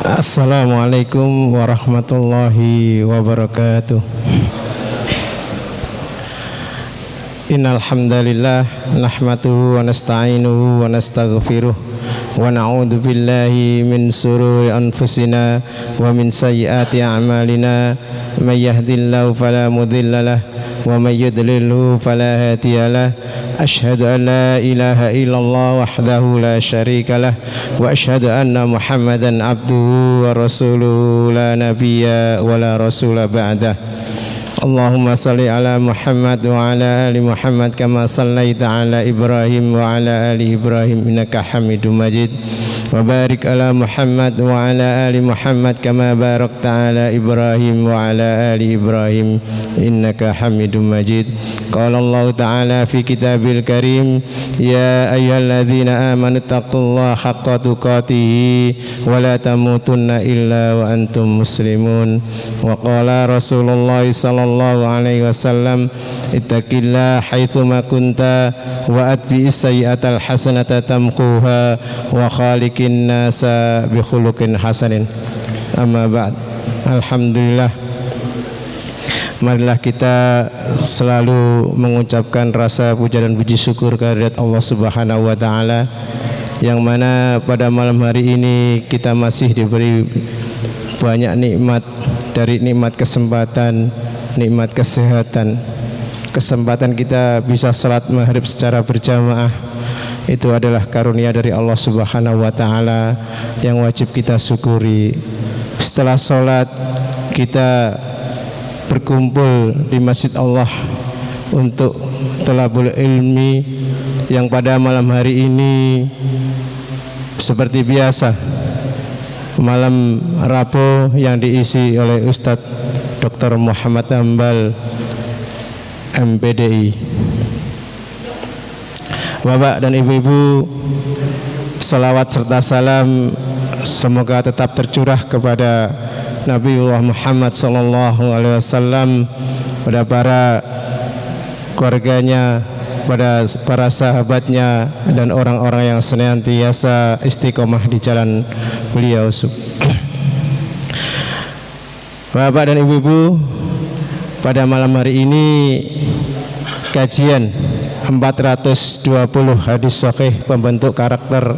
Assalamualaikum warahmatullahi wabarakatuh. Innal hamdalillah nahmaduhu wa nasta'inuhu wa nastaghfiruh wa na'udzu billahi min sururi anfusina wa min sayyiati a'malina may yahdihillahu fala mudilla lahu wa may yudlilhu fala hadiya lahu. Asyhadu an la ilaha illallah wahdahu la syarika lah wa asyhadu anna Muhammadan abduhu wa rasuluhu la nabiyya wa la rasula ba'dah. Allahumma salli ala Muhammad wa ala ali Muhammad kama sallaita ala Ibrahim wa ala ali Ibrahim innaka Hamidum Majid. Wa barik ala Muhammad wa ala ali Muhammad kama barakta ala Ibrahim wa ala ali Ibrahim innaka Hamidum Majid. Qala Allah Ta'ala fi kitabil karim, ya ayyuhalladzina amanu taqullaha haqqa tuqatih wa la tamutunna illa wa antum muslimun. Wa qala Rasulullah sallallahu alaihi wasallam, ittaqillaha haitsu ma kunta wa atbi'is sayyi'atal hasanata tamquha wa khaliqin nasa bi khuluqin hasanin. Amma ba'd. Alhamdulillah, marilah kita selalu mengucapkan rasa puja dan puji syukur kehadirat Allah Subhanahu wa taala, yang mana pada malam hari ini kita masih diberi banyak nikmat, dari nikmat kesempatan, nikmat kesehatan. Kesempatan kita bisa salat maghrib secara berjamaah, itu adalah karunia dari Allah Subhanahu wa taala yang wajib kita syukuri. Setelah salat kita berkumpul di Masjid Allah untuk thalabul ilmi, yang pada malam hari ini seperti biasa malam Rabu yang diisi oleh Ustadz Dr. Muhammad Ambal MPDI. Bapak dan ibu-ibu, salawat serta salam semoga tetap tercurah kepada Nabiullah Muhammad sallallahu alaihi wasallam, pada para keluarganya, pada para sahabatnya, dan orang-orang yang senantiasa istiqomah di jalan beliau. Bapak dan ibu-ibu, pada malam hari ini kajian 420 hadis sahih pembentuk karakter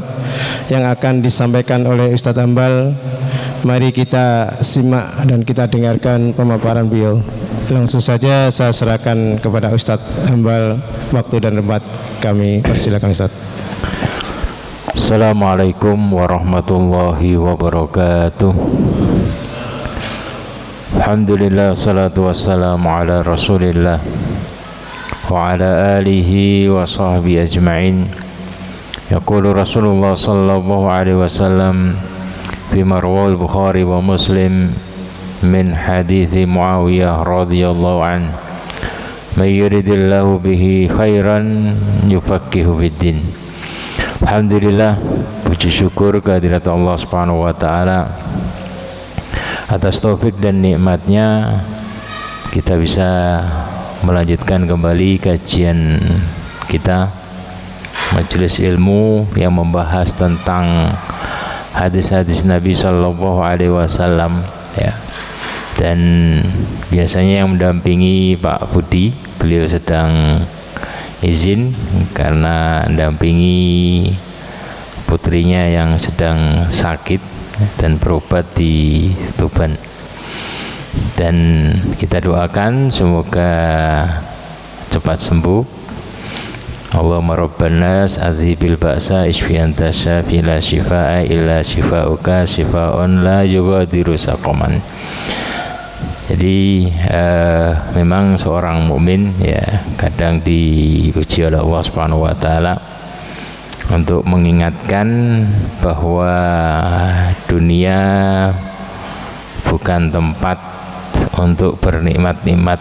yang akan disampaikan oleh Ustadz Ambal. Mari kita simak dan kita dengarkan pemaparan beliau. Langsung saja saya serahkan kepada Ustadz Ambal waktu dan tempat kami. Persilakan Ustadz. Assalamualaikum warahmatullahi wabarakatuh. Alhamdulillah, salatu wassalamu ala rasulillah wa ala alihi wa sahbihi ajma'in. Yaqulu Rasulullah sallallahu alaihi wasallam fi marwal Bukhari wa Muslim min hadithi Muawiyah radhiyallahu an, may yuridillahu bihi khairan yufaqihu fiddin. Alhamdulillah, puji syukur kehadirat Allah Subhanahu wa taala atas taufik dan nikmatnya kita bisa melanjutkan kembali kajian kita, majelis ilmu yang membahas tentang hadis-hadis Nabi Sallallahu Alaihi Wasallam, ya. Dan biasanya yang mendampingi Pak Budi, beliau sedang izin karena mendampingi putrinya yang sedang sakit dan berobat di Tuban. Dan kita doakan semoga cepat sembuh. Allahumma rabbanas adhibil ba'sa ishfi anta syafi la shifaa illa shifauka shifaun la yughadiru saqaman. Jadi memang seorang mukmin ya kadang diuji oleh Allah Subhanahu wa taala untuk mengingatkan bahwa dunia bukan tempat untuk bernikmat-nikmat,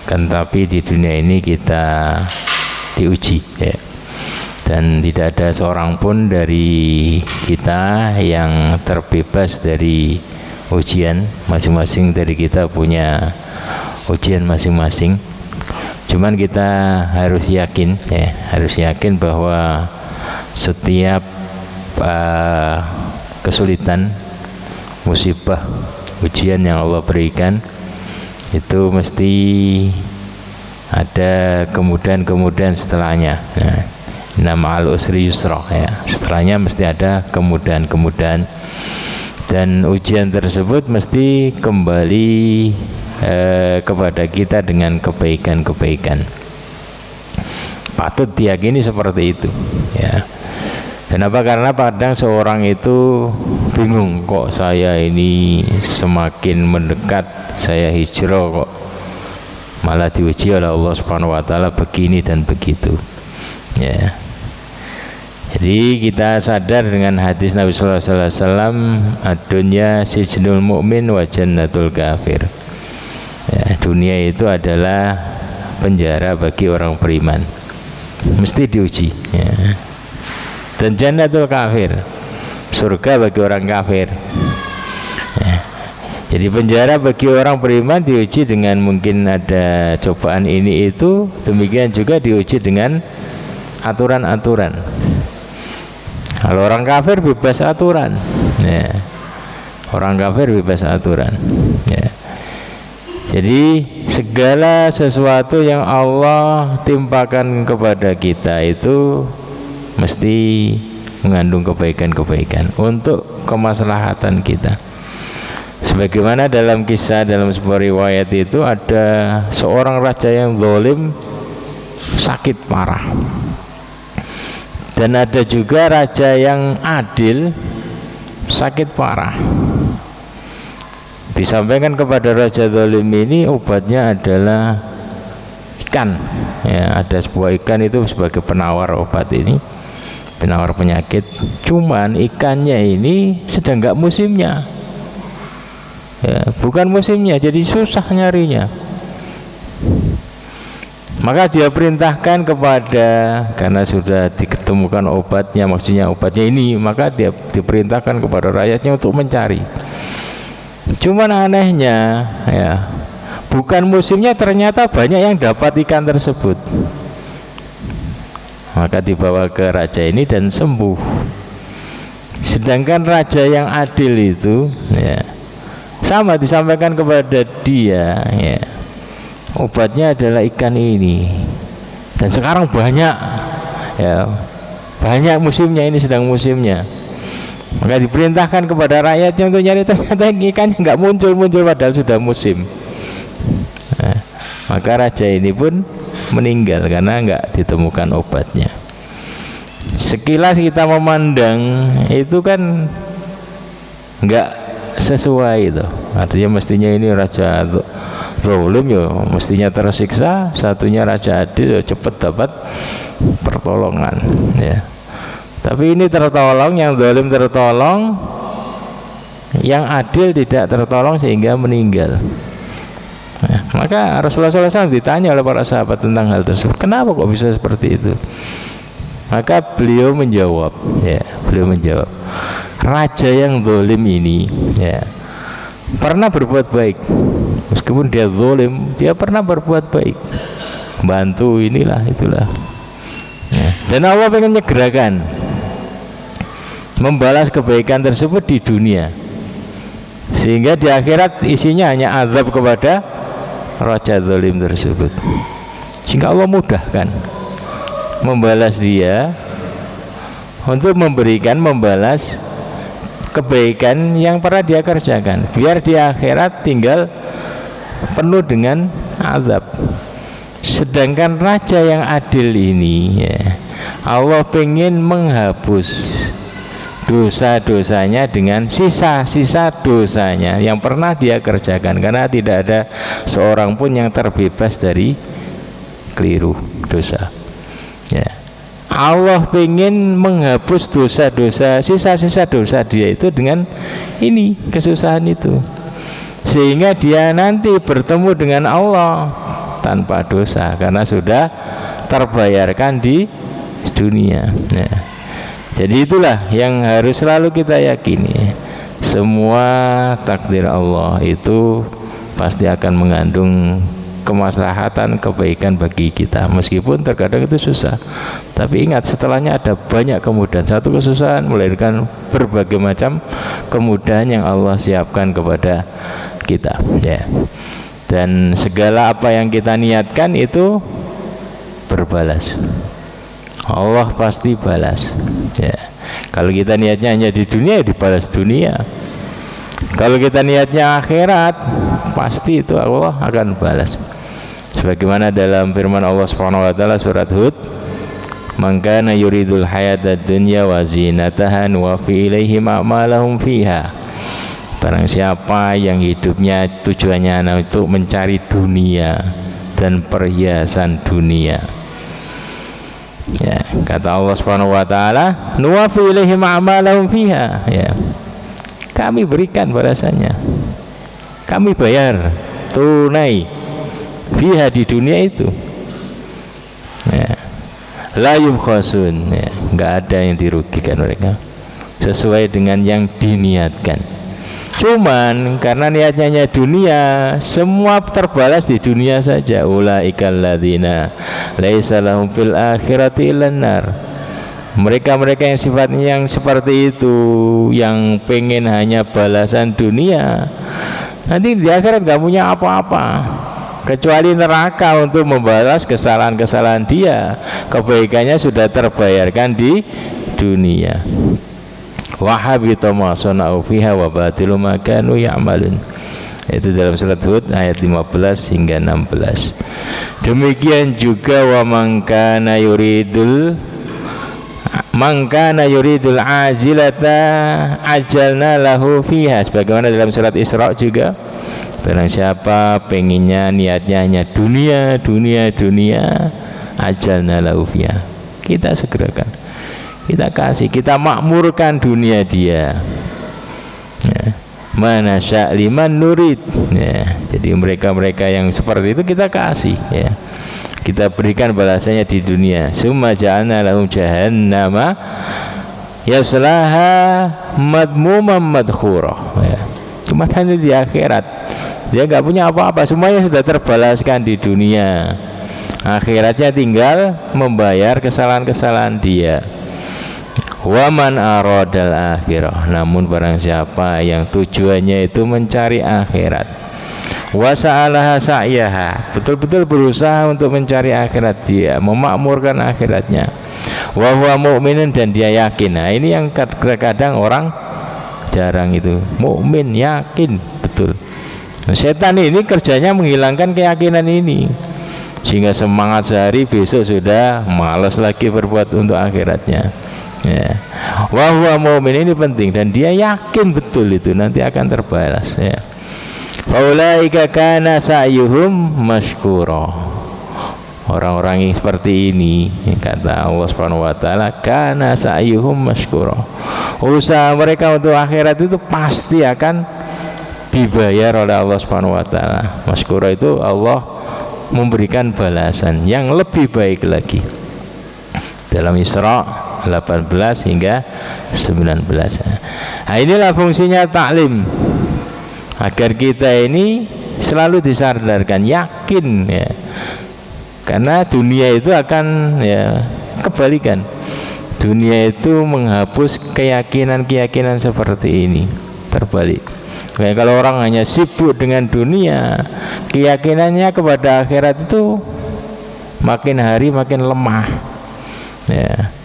kan tapi di dunia ini kita diuji, ya. Dan tidak ada seorang pun dari kita yang terbebas dari ujian. Masing-masing dari kita punya ujian masing-masing. Cuman kita harus yakin, ya, harus yakin bahwa setiap kesulitan, musibah, ujian yang Allah berikan itu mesti ada kemudahan-kemudahan setelahnya. Inna ma'al usri yusra, ya. Setelahnya mesti ada kemudahan-kemudahan, dan ujian tersebut mesti kembali kepada kita dengan kebaikan-kebaikan. Patut diyakini seperti itu, ya. Kenapa? Karena kadang seorang itu bingung, kok saya ini semakin mendekat, saya hijrah kok malah diuji oleh Allah Subhanahu wa taala begini dan begitu, ya. Jadi kita sadar dengan hadis Nabi sallallahu alaihi wasallam, ad-dunya sijnul mu'min wa jannatul kafir. Ya, dunia itu adalah penjara bagi orang beriman, mesti diuji, ya. Dan jannatul kafir, surga bagi orang kafir, ya. Jadi penjara bagi orang beriman diuji dengan mungkin ada cobaan ini itu, demikian juga diuji dengan aturan-aturan. Kalau orang kafir bebas aturan, ya. Orang kafir bebas aturan, ya. Jadi segala sesuatu yang Allah timpakan kepada kita itu mesti mengandung kebaikan-kebaikan untuk kemaslahatan kita. Sebagaimana dalam kisah, dalam sebuah riwayat itu ada seorang raja yang zalim, sakit parah. Dan ada juga raja yang adil, sakit parah. Disampaikan kepada raja zalim ini obatnya adalah ikan, ya. Ada sebuah ikan itu sebagai penawar obat ini, penawar penyakit. Cuman ikannya ini sedang nggak musimnya, ya, bukan musimnya, jadi susah nyarinya. Maka dia perintahkan kepada, karena sudah diketemukan obatnya, maksudnya obatnya ini, maka dia diperintahkan kepada rakyatnya untuk mencari. Cuman anehnya, ya, bukan musimnya, ternyata banyak yang dapat ikan tersebut. Maka dibawa ke raja ini dan sembuh. Sedangkan raja yang adil itu, ya, sama disampaikan kepada dia, ya, obatnya adalah ikan ini, dan sekarang banyak, ya, banyak musimnya, ini sedang musimnya. Maka diperintahkan kepada rakyatnya untuk nyari, ternyata ikannya nggak muncul padahal sudah musim. Nah, maka raja ini pun meninggal karena nggak ditemukan obatnya. Sekilas kita memandang itu kan nggak sesuai itu. Artinya mestinya ini raja zalim, ya mestinya tersiksa, satunya raja adil, ya cepat dapat pertolongan, ya. Tapi ini tertolong, yang zalim tertolong, yang adil tidak tertolong sehingga meninggal. Nah, maka Rasulullah SAW ditanya oleh para sahabat tentang hal tersebut, kenapa kok bisa seperti itu? Maka beliau menjawab, ya, beliau menjawab, raja yang zalim ini, ya, pernah berbuat baik. Meskipun dia zalim, dia pernah berbuat baik, bantu inilah itulah, ya. Dan Allah pengen nyegerakan membalas kebaikan tersebut di dunia, sehingga di akhirat isinya hanya azab kepada raja zalim tersebut, sehingga Allah mudahkan membalas dia untuk membalas kebaikan yang pernah dia kerjakan, biar di akhirat tinggal penuh dengan azab. Sedangkan raja yang adil ini, ya, Allah pengen menghapus dosa-dosanya dengan sisa-sisa dosanya yang pernah dia kerjakan, karena tidak ada seorang pun yang terbebas dari keliru dosa, ya. Allah pengen menghapus dosa-dosa, sisa-sisa dosa dia itu dengan ini, kesusahan itu, sehingga dia nanti bertemu dengan Allah tanpa dosa karena sudah terbayarkan di dunia, ya. Jadi itulah yang harus selalu kita yakini, semua takdir Allah itu pasti akan mengandung kemaslahatan, kebaikan bagi kita. Meskipun terkadang itu susah, tapi ingat setelahnya ada banyak kemudahan. Satu kesusahan melahirkan berbagai macam kemudahan yang Allah siapkan kepada kita, ya. Dan segala apa yang kita niatkan itu berbalas. Allah pasti balas, ya. Kalau kita niatnya hanya di dunia, ya dibalas dunia. Kalau kita niatnya akhirat, pasti itu Allah akan balas. Sebagaimana dalam firman Allah Subhanahu wa taala surat Hud, "Man kana yuridul hayatad dunya wa zinataha wa fi ilaihim a'malahum fiha." Barang siapa yang hidupnya tujuannya untuk mencari dunia dan perhiasan dunia, ya, kata Allah Subhanahu wa taala, "Nuwaffi ilaihim a'malahum fiha." Ya. Kami berikan balasannya, kami bayar tunai fiha di dunia itu, ya. La yubkhasun, ya, nggak ada yang dirugikan mereka, sesuai dengan yang diniatkan. Cuman karena niatnya hanya dunia, semua terbalas di dunia saja. Ulaikal ladzina laisa lahum fil akhirati illan nar. Mereka-mereka yang sifatnya yang seperti itu, yang pengen hanya balasan dunia, nanti di akhirat gak punya apa-apa kecuali neraka untuk membalas kesalahan-kesalahan dia. Kebaikannya sudah terbayarkan di dunia. Wa habita ma sana'u fiha wa batilu ma kanu ya'malun. Itu dalam surat Hud ayat 15 hingga 16. Demikian juga wa man kana yuridul ajilata ajalna lahu fiha, sebagaimana dalam surat Isra juga, barang siapa penginnya niatnya hanya dunia, ajalna lahu fiha, kita segerakan, kita kasih, kita makmurkan dunia dia, ya. Mana sya'liman nurid, ya. Jadi mereka-mereka yang seperti itu kita kasih, ya, kita berikan balasannya di dunia. Summa ja'alna lahum jahannama yaslaha madmuman madkhura, ya. Cuma nanti di akhirat dia nggak punya apa-apa, semuanya sudah terbalaskan di dunia. Akhiratnya tinggal membayar kesalahan-kesalahan dia. Wa man aradal akhirah, namun barang siapa yang tujuannya itu mencari akhirat, wa sa'alaha sa'yaha, betul-betul berusaha untuk mencari akhirat dia, memakmurkan akhiratnya, wa huwa mu'minun, dan dia yakin. Nah, ini yang kadang orang jarang itu, mukmin, yakin betul. Setan ini kerjanya menghilangkan keyakinan ini, sehingga semangat sehari, besok sudah malas lagi berbuat untuk akhiratnya, ya. Wa huwa mu'min, ini penting, dan dia yakin betul itu nanti akan terbalas, ya. Faulaika kana sa'yuhum mashkura. Orang-orang yang seperti ini, kata Allah Subhanahu wa taala, kana sa'yuhum mashkura. Usaha mereka untuk akhirat itu pasti akan dibayar oleh Allah Subhanahu wa taala. Mashkura itu Allah memberikan balasan yang lebih baik lagi. Dalam Isra 18 hingga 19. Nah, inilah fungsinya taklim, agar kita ini selalu disadarkan, yakin, ya. Karena dunia itu akan, ya, kebalikan. Dunia itu menghapus keyakinan-keyakinan seperti ini, terbalik. Kayak kalau orang hanya sibuk dengan dunia, keyakinannya kepada akhirat itu makin hari makin lemah, ya.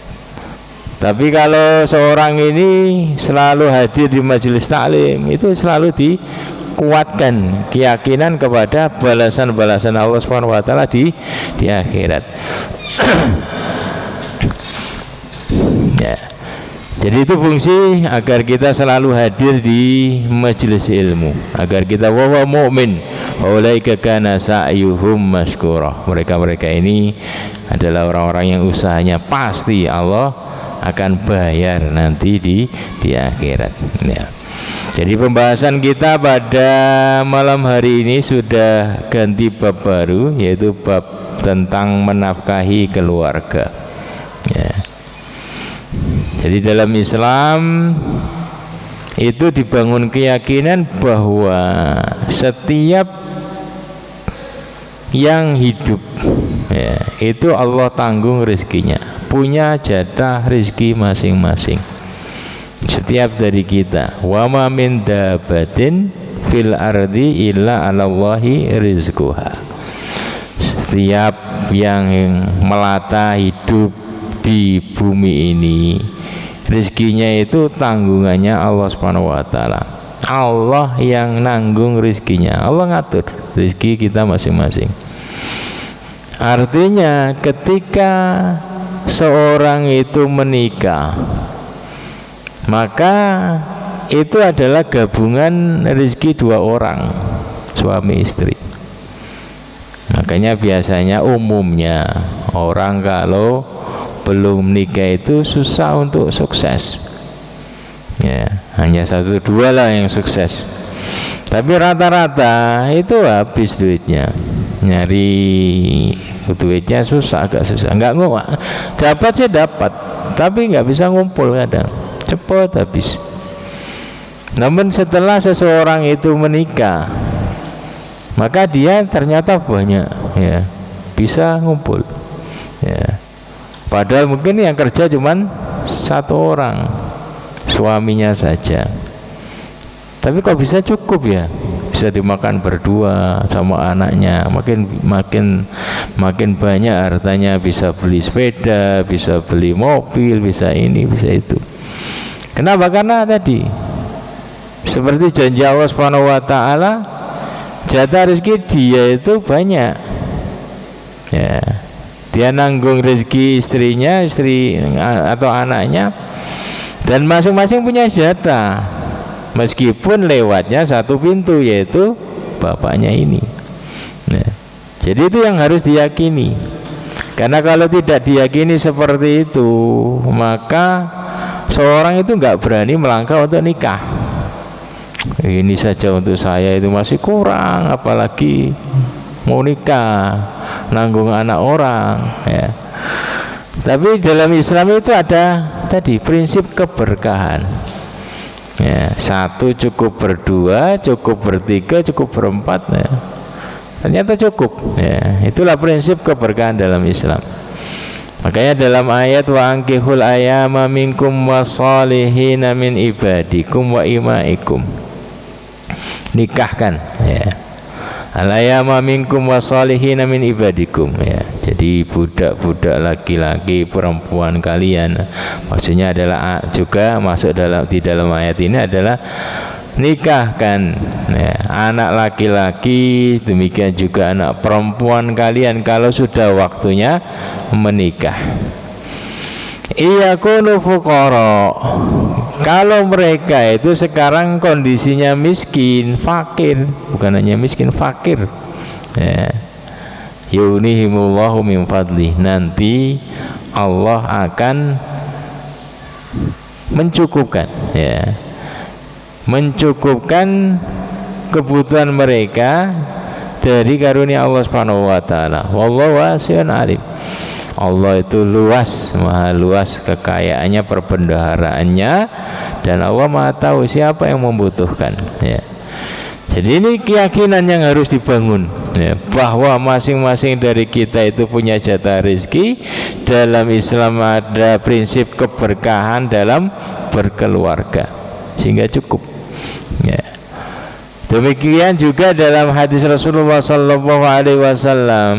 Tapi kalau seorang ini selalu hadir di majelis taklim, itu selalu dikuatkan keyakinan kepada balasan-balasan Allah Subhanahu wa taala di akhirat. Ya. Jadi itu fungsi agar kita selalu hadir di majelis ilmu, agar kita wa mu'min, ulaika kana sa'yuhum mashkura. Mereka-mereka ini adalah orang-orang yang usahanya pasti Allah akan bayar nanti di akhirat, ya. Jadi pembahasan kita pada malam hari ini sudah ganti bab baru, yaitu bab tentang menafkahi keluarga, ya. Jadi dalam Islam itu dibangun keyakinan bahwa setiap yang hidup, ya, itu Allah tanggung rezekinya, punya jatah rezeki masing-masing setiap dari kita. Wa ma min dabatin fil ardi illa 'alallahi rizquha. Setiap yang melata hidup di bumi ini, rezekinya itu tanggungannya Allah Subhanahu wa taala. Allah yang nanggung rezekinya, Allah ngatur rezeki kita masing-masing. Artinya ketika seorang itu menikah, maka itu adalah gabungan rezeki dua orang, suami istri. Makanya biasanya umumnya orang kalau belum menikah itu susah untuk sukses, ya, hanya satu dua lah yang sukses, tapi rata-rata itu habis duitnya, nyari duitnya susah, agak susah, nggak dapat sih dapat, tapi nggak bisa ngumpul, kadang cepat habis. Namun setelah seseorang itu menikah, maka dia ternyata banyak, ya, bisa ngumpul, ya. Padahal mungkin yang kerja cuman satu orang, suaminya saja, tapi kok bisa cukup, ya, bisa dimakan berdua sama anaknya, makin banyak hartanya, bisa beli sepeda, bisa beli mobil, bisa ini, bisa itu. Kenapa? Karena tadi seperti janji Allah Subhanahu wa taala, jatah rezeki dia itu banyak, ya. Dia nanggung rezeki istrinya, istri atau anaknya, dan masing-masing punya jatah, meskipun lewatnya satu pintu, yaitu bapaknya ini. Nah, jadi itu yang harus diyakini. Karena kalau tidak diyakini seperti itu, maka seorang itu nggak berani melangkah untuk nikah. Ini saja untuk saya itu masih kurang, apalagi mau nikah, nanggung anak orang, ya. Tapi dalam Islam itu ada tadi prinsip keberkahan, ya, satu cukup, berdua cukup, bertiga cukup, berempat, ya. Ternyata cukup, ya. Itulah prinsip keberkahan dalam Islam. Makanya dalam ayat wa ankihul ayama minkum wasolihina min ibadikum wa imaikum, nikahkan, ya, al-ayama minkum wasolihina min ibadikum, ya. Jadi budak-budak laki-laki, perempuan kalian, maksudnya adalah juga masuk di dalam ayat ini adalah nikahkan, ya, anak laki-laki, demikian juga anak perempuan kalian kalau sudah waktunya menikah. Iyakunu fuqara, kalau mereka itu sekarang kondisinya miskin, fakir, bukan hanya miskin, fakir, ya. Yunihimullahu min fadli, nanti Allah akan mencukupkan, ya, mencukupkan kebutuhan mereka dari karunia Allah Subhanahu wa taala. Wallahu wasi'un alim. Allah itu luas, maha luas kekayaannya, perbendaharaannya, dan Allah maha tahu siapa yang membutuhkan, ya. Jadi ini keyakinan yang harus dibangun, ya, bahwa masing-masing dari kita itu punya jatah rezeki. Dalam Islam ada prinsip keberkahan dalam berkeluarga, sehingga cukup, ya. Demikian juga dalam hadis Rasulullah sallallahu alaihi wasallam,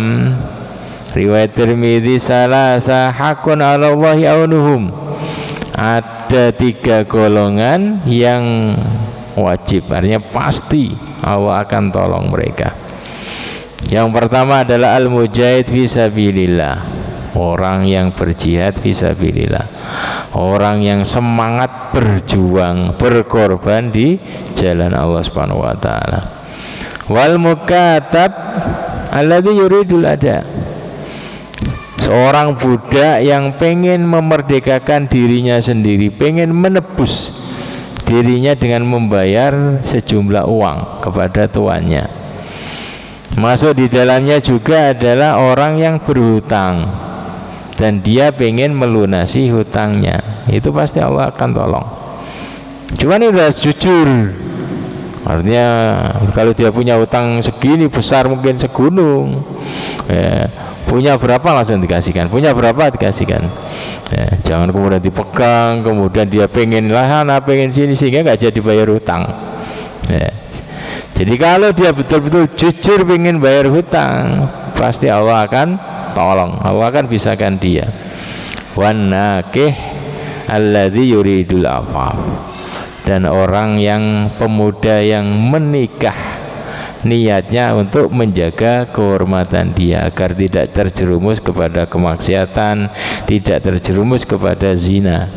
riwayat Tirmidzi, salasa hakun 'alallahi aunuhum, ada 3 golongan yang wajib, artinya pasti Allah akan tolong mereka. Yang pertama adalah al-mujahid fisabilillah, orang yang berjihad fisabilillah, orang yang semangat berjuang, berkorban di jalan Allah Subhanahu wa taala. Wal mukatab alladzi yuridul ada, seorang budak yang pengen memerdekakan dirinya sendiri, pengen menebus dirinya dengan membayar sejumlah uang kepada tuannya. Masuk di dalamnya juga adalah orang yang berhutang dan dia pengen melunasi hutangnya, itu pasti Allah akan tolong. Cuman ini udah jujur, Artinya kalau dia punya utang segini besar, mungkin segunung, ya, punya berapa langsung dikasihkan, punya berapa dikasihkan, ya, jangan kemudian dipegang, kemudian dia pengen lah, pengen sini, sehingga nggak jadi bayar hutang, ya. Jadi kalau dia betul-betul jujur pengen bayar hutang, pasti Allah akan tolong, Allah akan bisakan dia. Wan nakih alladzi yuridul afaf, dan orang yang pemuda yang menikah niatnya untuk menjaga kehormatan dia agar tidak terjerumus kepada kemaksiatan, tidak terjerumus kepada zina,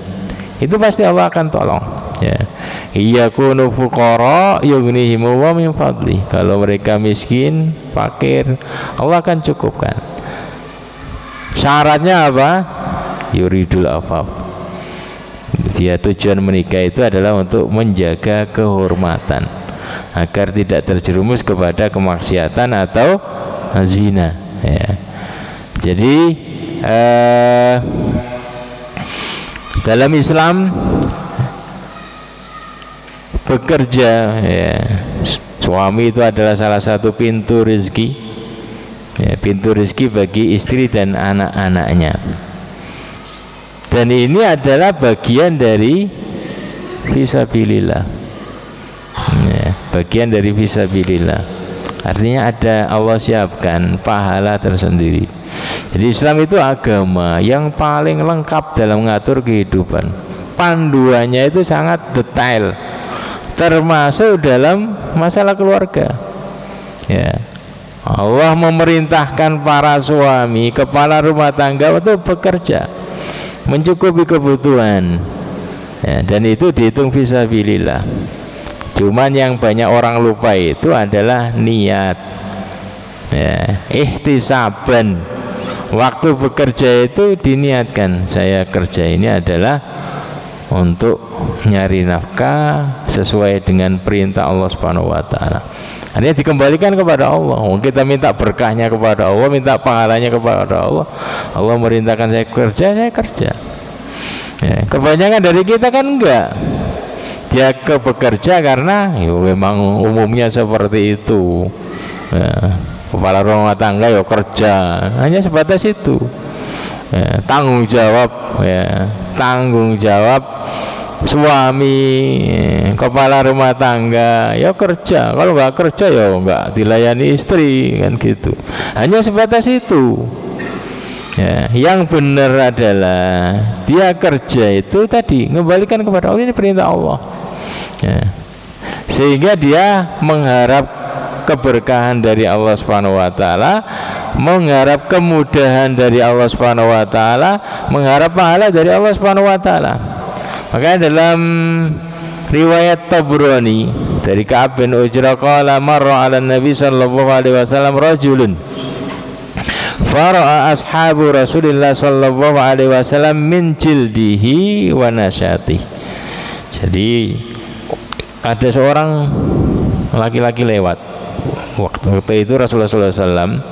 itu pasti Allah akan tolong, ya. Iyakunu fuqara yughnihim wa min fadli, kalau mereka miskin, fakir, Allah akan cukupkan. Syaratnya apa? Yuridul afaf, dia tujuan menikah itu adalah untuk menjaga kehormatan agar tidak terjerumus kepada kemaksiatan atau zina, ya. Jadi dalam Islam bekerja, ya, suami itu adalah salah satu pintu rezeki, ya, pintu rezeki bagi istri dan anak-anaknya. Dan ini adalah bagian dari fisabilillah, ya, bagian dari fisabilillah. Artinya ada, Allah siapkan pahala tersendiri. Jadi Islam itu agama yang paling lengkap dalam mengatur kehidupan. Panduannya itu sangat detail, termasuk dalam masalah keluarga, ya. Allah memerintahkan para suami, kepala rumah tangga untuk bekerja, mencukupi kebutuhan, ya, dan itu dihitung fisabilillah. Cuman yang banyak orang lupa itu adalah niat, ya, ihtisaban. Waktu bekerja itu diniatkan, saya kerja ini adalah untuk nyari nafkah sesuai dengan perintah Allah Subhanahu wa taala. Artinya dikembalikan kepada Allah. Kita minta berkahnya kepada Allah, minta pahalanya kepada Allah. Allah merintahkan saya kerja. Ya, kebanyakan dari kita kan enggak. Dia bekerja karena ya memang umumnya seperti itu. Ya, kepala rumah tangga ya kerja, hanya sebatas itu. Ya, tanggung jawab, ya, tanggung jawab suami, kepala rumah tangga ya kerja, kalau nggak kerja ya nggak dilayani istri, kan gitu, hanya sebatas itu, ya. Yang benar adalah dia kerja itu tadi mengembalikan kepada Allah, ini perintah Allah, ya. Sehingga dia mengharap keberkahan dari Allah Subhanahu wa taala, mengharap kemudahan dari Allah Subhanahu wa taala, mengharap pahala dari Allah Subhanahu wa taala. Makanya dalam riwayat Tabrani dari Ka'ab bin Ujrah qala marra 'ala Nabi sallallahu alaihi wasallam rajulun fara'a ashabu Rasulillah sallallahu alaihi wasallam min jildihi wa nasyatihi. Jadi ada seorang laki-laki lewat. Waktu itu Rasulullah SAW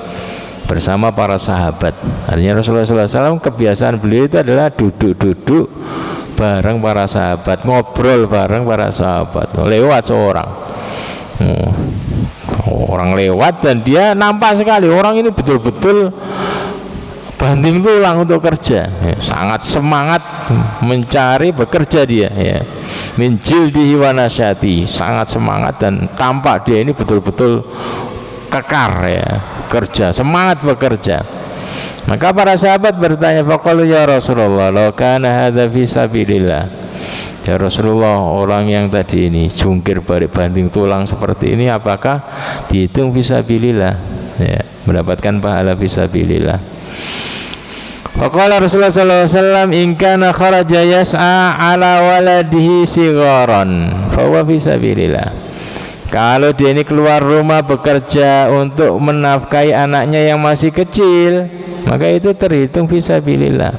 bersama para sahabat. Artinya Rasulullah SAW kebiasaan beliau itu adalah duduk-duduk bareng para sahabat, ngobrol bareng para sahabat. Lewat seorang, orang lewat dan dia nampak sekali orang ini betul-betul banting tulang untuk kerja, ya, sangat semangat mencari bekerja dia, ya. Min jildihi wa nasyati, sangat semangat dan tampak dia ini betul-betul kekar, ya, kerja, semangat bekerja. Maka para sahabat bertanya, faqalu ya Rasulullah law kana hadza fi sabilillah, ya Rasulullah, orang yang tadi ini jungkir balik banting tulang seperti ini apakah dihitung fisabilillah, ya, mendapatkan pahala fisabilillah? Faqala Rasulullah sallallahu alaihi wasallam in kana kharaja yas'a ala waladihi sigharan fa huwa fisabilillah. Kalau dia ini keluar rumah bekerja untuk menafkahi anaknya yang masih kecil, maka itu terhitung fisabilillah,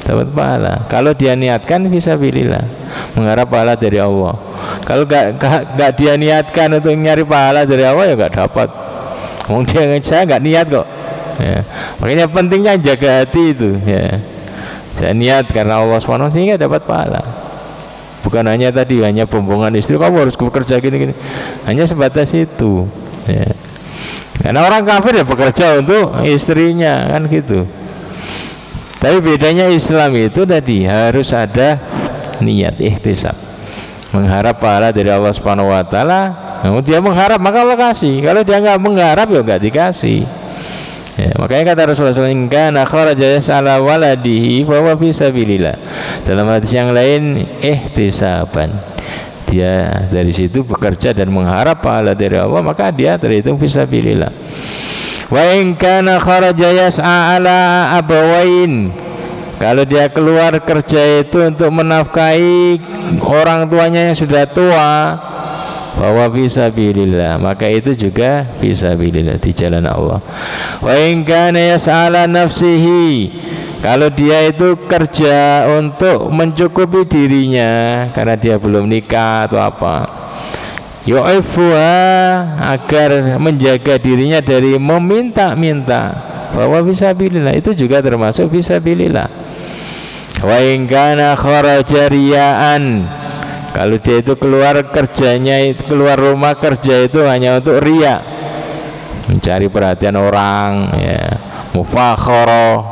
dapat pahala. Kalau dia niatkan fisabilillah, mengharap pahala dari Allah. Kalau gak dia niatkan untuk nyari pahala dari Allah, ya gak dapat. Mungkin saya gak niat kok, ya. Makanya pentingnya jaga hati itu, ya. Saya niat karena Allah SWT sehingga dapat pahala. Bukan hanya tadi hanya bombongan istri, kamu harus bekerja gini-gini, hanya sebatas itu ya. Karena orang kafir ya bekerja untuk istrinya kan gitu. Tapi bedanya Islam itu tadi harus ada niat ihtisab, mengharap pahala dari Allah Subhanahu wa taala. Nah, dia mengharap maka Allah kasih. Kalau dia nggak mengharap ya nggak dikasih. Ya, makanya kata Rasulullah SAW, kana kharaja yas'ala waladihi fa huwa fi sabilillah. Dalam hadis yang lain, ihtisaban. Dia dari situ bekerja dan mengharap pahala dari Allah, maka dia terhitung fi sabilillah. Wa in kana kharaja yas'a ala abawain. Kalau dia keluar kerja itu untuk menafkahi orang tuanya yang sudah tua, bahwa fisabilillah, maka itu juga fisabilillah, di jalan Allah. Wa in kana yas'ala nafsihi, kalau dia itu kerja untuk mencukupi dirinya karena dia belum nikah atau apa, yu'ifuha, agar menjaga dirinya dari meminta-minta, bahwa fisabilillah, itu juga termasuk fisabilillah. Wa in kana kharaja riya'an, kalau dia itu keluar kerjanya, keluar rumah kerja itu hanya untuk riya, mencari perhatian orang ya, mufakhara,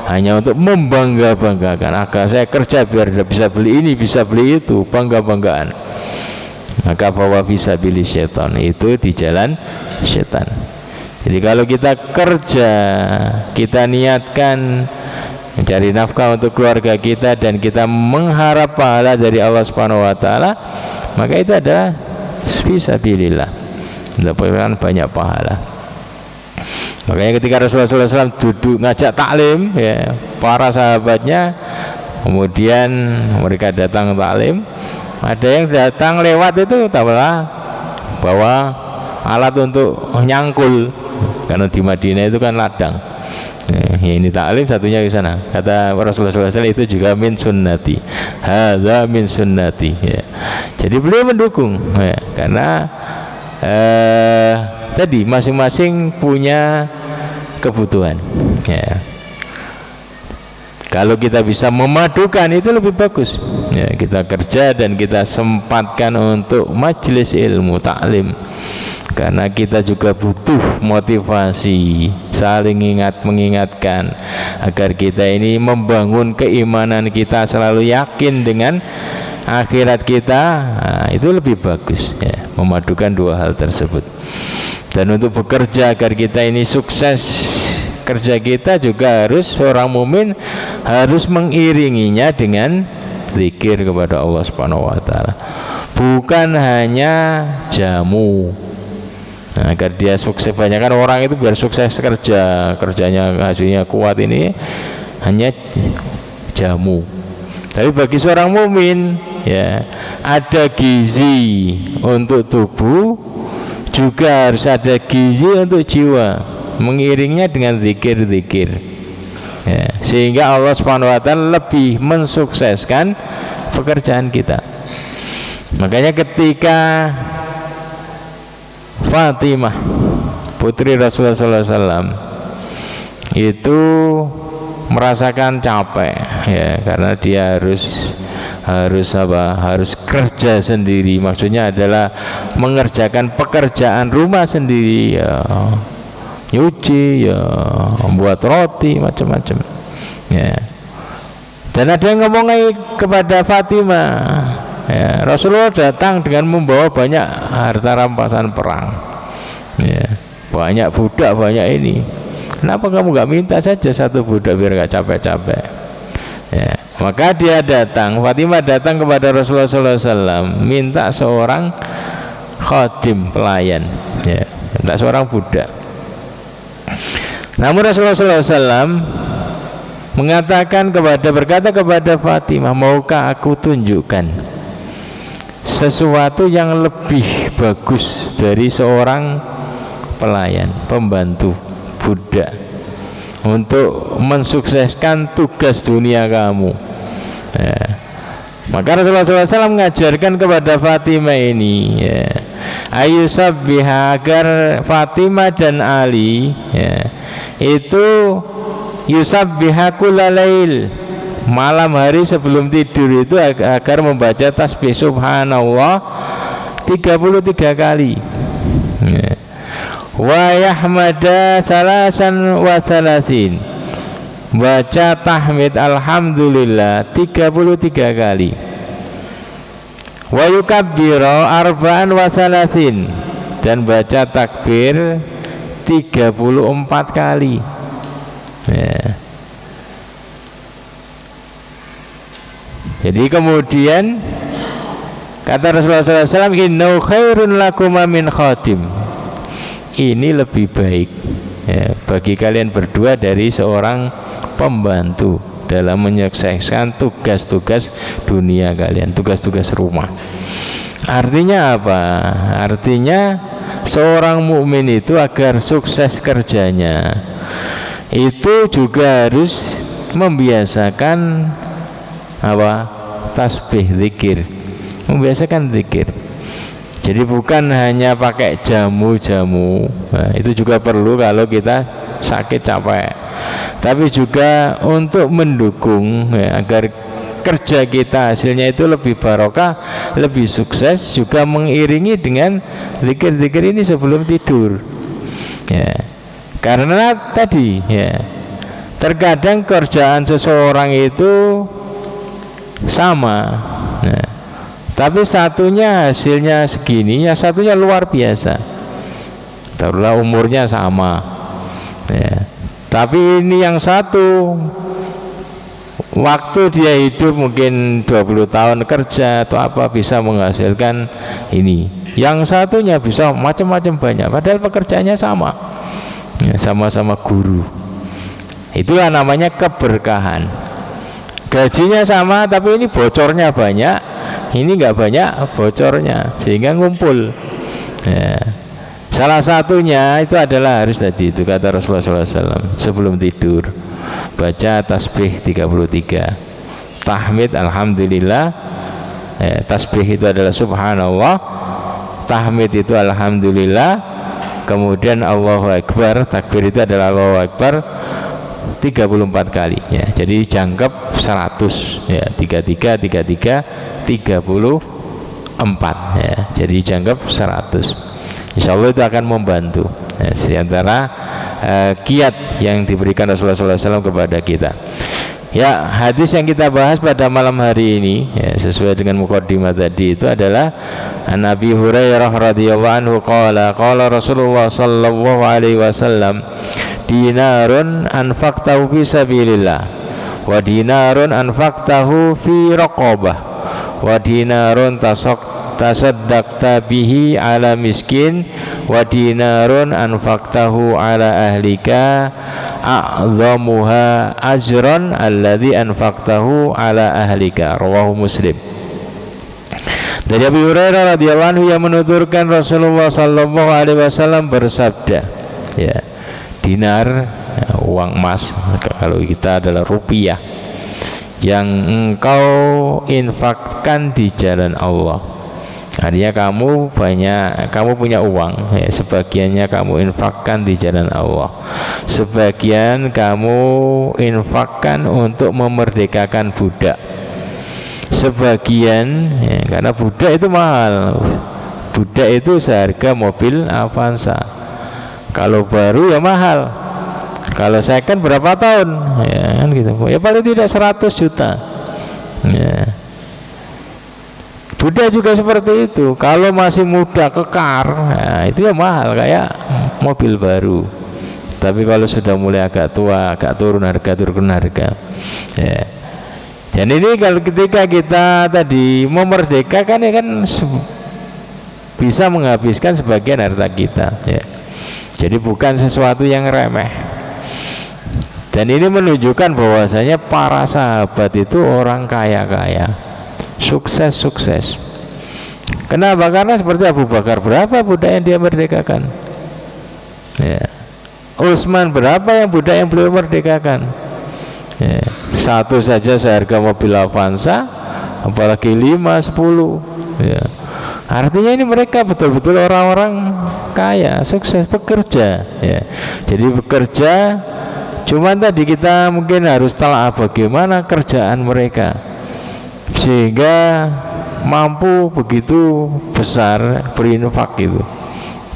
hanya untuk membangga-banggakan, agar saya kerja biar bisa beli ini, bisa beli itu, bangga-banggaan, maka bahwa fisabilis syaitan, itu di jalan syaitan. Jadi kalau kita kerja, kita niatkan mencari nafkah untuk keluarga kita dan kita mengharap pahala dari Allah Subhanahu wa taala, maka itu adalah fisabilillah, mendapatkan banyak pahala. Makanya ketika Rasulullah SAW duduk ngajak taklim ya, para sahabatnya, kemudian mereka datang taklim, ada yang datang lewat itu bawa alat untuk nyangkul, karena di Madinah itu kan ladang. Ya, ini taklim, satunya ke sana. Kata Rasulullah SAW, itu juga min sunnati, hadza min sunnati ya. Jadi beliau mendukung ya, karena tadi masing-masing punya kebutuhan ya. Kalau kita bisa memadukan itu lebih bagus ya, kita kerja dan kita sempatkan untuk majelis ilmu taklim, karena kita juga butuh motivasi, saling mengingatkan agar kita ini membangun keimanan kita, selalu yakin dengan akhirat kita. Nah, itu lebih bagus ya, memadukan dua hal tersebut. Dan untuk bekerja agar kita ini sukses, kerja kita juga harus, seorang mukmin harus mengiringinya dengan zikir kepada Allah Subhanahu wa taala, bukan hanya jamu. Nah, agar dia sukses, banyak kan orang itu biar sukses kerjanya hasilnya kuat, ini hanya jamu. Tapi bagi seorang mukmin ya, ada gizi untuk tubuh, juga harus ada gizi untuk jiwa, mengiringnya dengan zikir-zikir ya, sehingga Allah Subhanahu wa taala lebih mensukseskan pekerjaan kita. Makanya ketika Fatimah putri Rasulullah SAW itu merasakan capek ya, karena dia harus kerja sendiri, maksudnya adalah mengerjakan pekerjaan rumah sendiri ya, nyuci ya, membuat roti, macam-macam ya. Dan ada yang ngomong kepada Fatimah ya, Rasulullah datang dengan membawa banyak harta rampasan perang ya, banyak budak, banyak ini, kenapa kamu gak minta saja satu budak biar gak capek-capek ya. Maka dia datang, Fatimah datang kepada Rasulullah SAW, minta seorang khadim, pelayan ya, minta seorang budak. Namun Rasulullah SAW berkata kepada Fatimah, maukah aku tunjukkan sesuatu yang lebih bagus dari seorang pelayan, pembantu, budak, untuk mensukseskan tugas dunia kamu ya. Maka Rasulullah SAW mengajarkan kepada Fatimah ini ya, ayu sabbiha, agar Fatimah dan Ali ya, itu yusabbiha kullalail, malam hari sebelum tidur itu agar membaca tasbih subhanallah 33 kali. Wa yahmada salasan wa salasin, baca tahmid alhamdulillah 33 kali. Wa yukabbira arba'an wa salasin, dan baca takbir 34 kali. Jadi kemudian kata Rasulullah SAW, innahu khairun lakuma min khatim, ini lebih baik bagi kalian berdua dari seorang pembantu dalam menyukseskan tugas-tugas dunia kalian, tugas-tugas rumah. Artinya apa? Artinya seorang mukmin itu agar sukses kerjanya itu juga harus membiasakan apa? Tasbih, zikir, membiasakan zikir. Jadi bukan hanya pakai jamu-jamu, nah, itu juga perlu kalau kita sakit capek, tapi juga untuk mendukung agar kerja kita hasilnya itu lebih barokah, lebih sukses, juga mengiringi dengan zikir-zikir ini sebelum tidur. Karena tadi terkadang kerjaan seseorang itu sama, tapi satunya hasilnya segini, yang satunya luar biasa. Taruhlah umurnya sama, tapi ini yang satu waktu dia hidup mungkin 20 tahun kerja atau apa bisa menghasilkan ini, yang satunya bisa macam-macam banyak, padahal pekerjaannya sama, sama-sama guru. Itulah namanya keberkahan. Gajinya sama tapi ini bocornya banyak, ini nggak banyak bocornya, sehingga ngumpul. Salah satunya itu adalah harus tadi itu kata Rasulullah SAW, sebelum tidur baca tasbih 33, tahmid alhamdulillah. Tasbih itu adalah subhanallah, tahmid itu alhamdulillah, kemudian Allahu Akbar, takbir itu adalah Allahu Akbar 34 kali jadi jangkep 100 33 34 jadi jangkep 100. Insyaallah itu akan membantu di antara kiat yang diberikan Rasulullah SAW kepada kita. Hadis yang kita bahas pada malam hari ini sesuai dengan muqaddimah tadi itu adalah Nabi Hurairah radhiyallahu anhu qala Rasulullah sallallahu alaihi wasallam, dinarun anfaqtahu fi sabilillah wa dinarun anfaqtahu fi raqabah wa dinarun tasaddaqta bihi ala miskin wa dinarun anfaqtahu ala ahlika a'zamuha ajran alladhi anfaqtahu ala ahlika, rawahu Muslim. Dari Abu Hurairah radhiyallahu anhu yang menuturkan Rasulullah sallallahu alaihi wasallam bersabda, dinar uang emas, kalau kita adalah rupiah yang engkau infakkan di jalan Allah. Artinya kamu punya uang, sebagiannya kamu infakkan di jalan Allah, sebagian kamu infakkan untuk memerdekakan budak, sebagian karena budak itu mahal, budak itu seharga mobil Avanza, kalau baru ya mahal, kalau second berapa tahun kan gitu, paling tidak 100 juta. Budak juga seperti itu, kalau masih muda kekar itu ya mahal kayak mobil baru, tapi kalau sudah mulai agak tua agak turun harga. Dan ini kalau ketika kita tadi memerdekakan kan bisa menghabiskan sebagian harta kita jadi bukan sesuatu yang remeh. Dan ini menunjukkan bahwasanya para sahabat itu orang kaya-kaya, sukses. Kenapa? Karena seperti Abu Bakar, berapa budak yang dia merdekakan? Utsman, berapa yang budak yang beliau merdekakan? Satu saja seharga mobil Avanza, apalagi 5, 10. Artinya ini mereka betul-betul orang-orang kaya, sukses, bekerja. Jadi bekerja Cuman tadi kita mungkin harus telah bagaimana kerjaan mereka sehingga mampu begitu besar berinfak gitu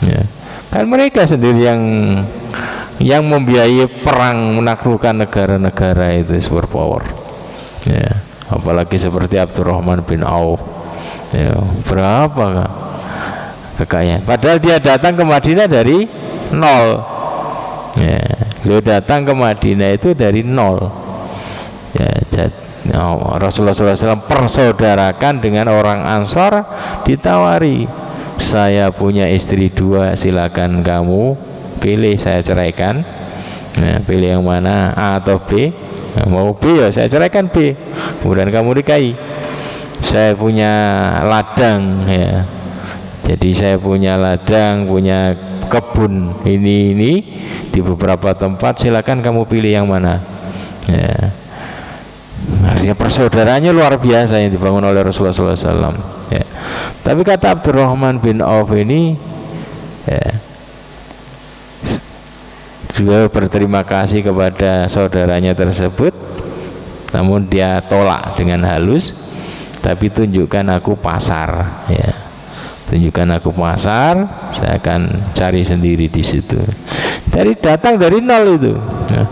ya. Kan mereka sendiri yang membiayai perang menaklukkan negara-negara itu superpower ya. Apalagi seperti Abdurrahman bin Auf ya, berapa kekayaan, padahal dia datang ke Madinah dari nol ya. Beliau datang ke Madinah itu dari nol ya. Rasulullah SAW persaudarakan dengan orang Ansor, ditawari, saya punya istri 2, silakan kamu pilih, saya ceraikan. Nah, pilih yang mana, A atau B? Nah, mau B ya saya ceraikan B, kemudian kamu nikahi. Saya punya ladang ya, jadi saya punya ladang, punya kebun ini di beberapa tempat, silakan kamu pilih yang mana ya. Artinya persaudaranya luar biasa yang dibangun oleh Rasulullah SAW ya. Tapi kata Abdurrahman bin Auf ini ya, juga berterima kasih kepada saudaranya tersebut, namun dia tolak dengan halus, tapi tunjukkan aku pasar ya, tunjukkan aku pasar, saya akan cari sendiri di situ. Datang dari nol itu ya.